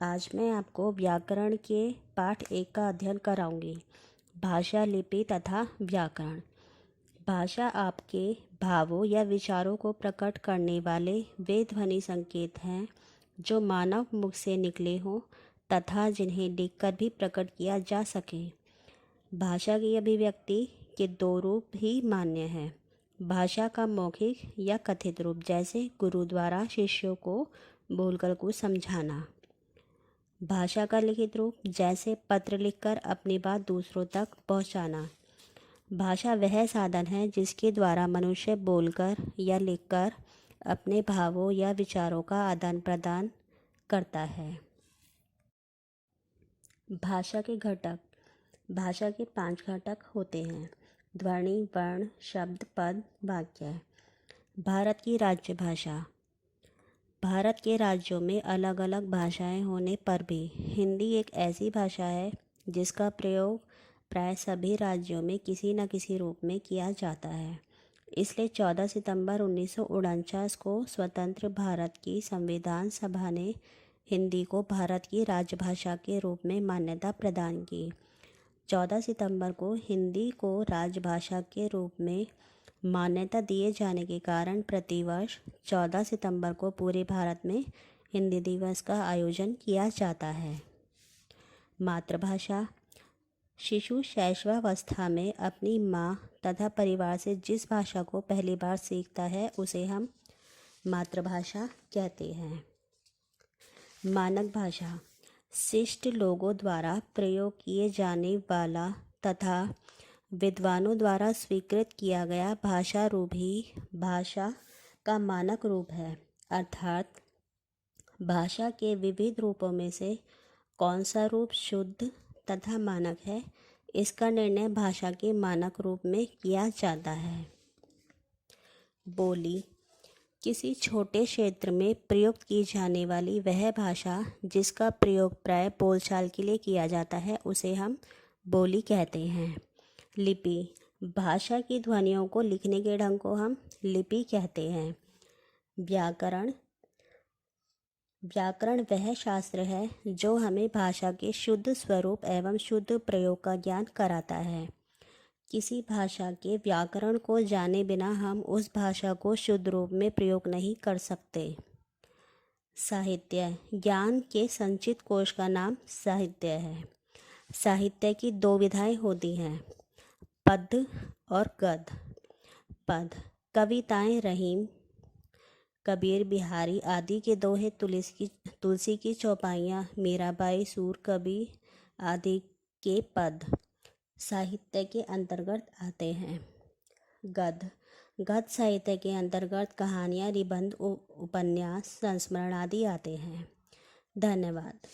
आज मैं आपको व्याकरण के पाठ 1 का अध्ययन कराऊंगी। भाषा, लिपि तथा व्याकरण। भाषा आपके भावों या विचारों को प्रकट करने वाले वे ध्वनि संकेत हैं जो मानव मुख से निकले हों तथा जिन्हें लिखकर भी प्रकट किया जा सके। भाषा की अभिव्यक्ति के 2 रूप ही मान्य हैं। भाषा का मौखिक या कथित रूप, जैसे गुरु द्वारा शिष्यों को बोलकर कुछ समझाना। भाषा का लिखित रूप, जैसे पत्र लिखकर अपनी बात दूसरों तक पहुंचाना। भाषा वह साधन है जिसके द्वारा मनुष्य बोलकर या लिखकर अपने भावों या विचारों का आदान प्रदान करता है। भाषा के घटक। भाषा के 5 घटक होते हैं: ध्वनि, वर्ण, शब्द, पद, वाक्य। भारत की राज्य भाषा। भारत के राज्यों में अलग अलग भाषाएं होने पर भी हिंदी एक ऐसी भाषा है जिसका प्रयोग प्राय सभी राज्यों में किसी न किसी रूप में किया जाता है। इसलिए 14 सितंबर 1949 को स्वतंत्र भारत की संविधान सभा ने हिंदी को भारत की राजभाषा के रूप में मान्यता प्रदान की। 14 सितंबर को हिंदी को राजभाषा के रूप में मान्यता दिए जाने के कारण प्रतिवर्ष 14 सितंबर को पूरे भारत में हिंदी दिवस का आयोजन किया जाता है। मातृभाषा। शिशु शैशवावस्था में अपनी माँ तथा परिवार से जिस भाषा को पहली बार सीखता है उसे हम मातृभाषा कहते हैं। मानक भाषा। शिष्ट लोगों द्वारा प्रयोग किए जाने वाला तथा विद्वानों द्वारा स्वीकृत किया गया भाषा रूप ही भाषा का मानक रूप है। अर्थात भाषा के विविध रूपों में से कौन सा रूप शुद्ध तथा मानक है, इसका निर्णय भाषा के मानक रूप में किया जाता है। बोली। किसी छोटे क्षेत्र में प्रयुक्त की जाने वाली वह भाषा जिसका प्रयोग प्राय बोलचाल के लिए किया जाता है उसे हम बोली कहते हैं। लिपि। भाषा की ध्वनियों को लिखने के ढंग को हम लिपि कहते हैं। व्याकरण। व्याकरण वह शास्त्र है जो हमें भाषा के शुद्ध स्वरूप एवं शुद्ध प्रयोग का ज्ञान कराता है। किसी भाषा के व्याकरण को जाने बिना हम उस भाषा को शुद्ध रूप में प्रयोग नहीं कर सकते। साहित्य। ज्ञान के संचित कोश का नाम साहित्य है। साहित्य की 2 विधाएं होती हैं: पद्य और गद्य। पद। कविताएं रहीम, कबीर, बिहारी आदि के दोहे, तुलसी की चौपाइयाँ, मीराबाई, सूर कवि आदि के पद साहित्य के अंतर्गत आते हैं। गद्य। गद्य साहित्य के अंतर्गत कहानियाँ, निबंध, उपन्यास, संस्मरण आदि आते हैं। धन्यवाद।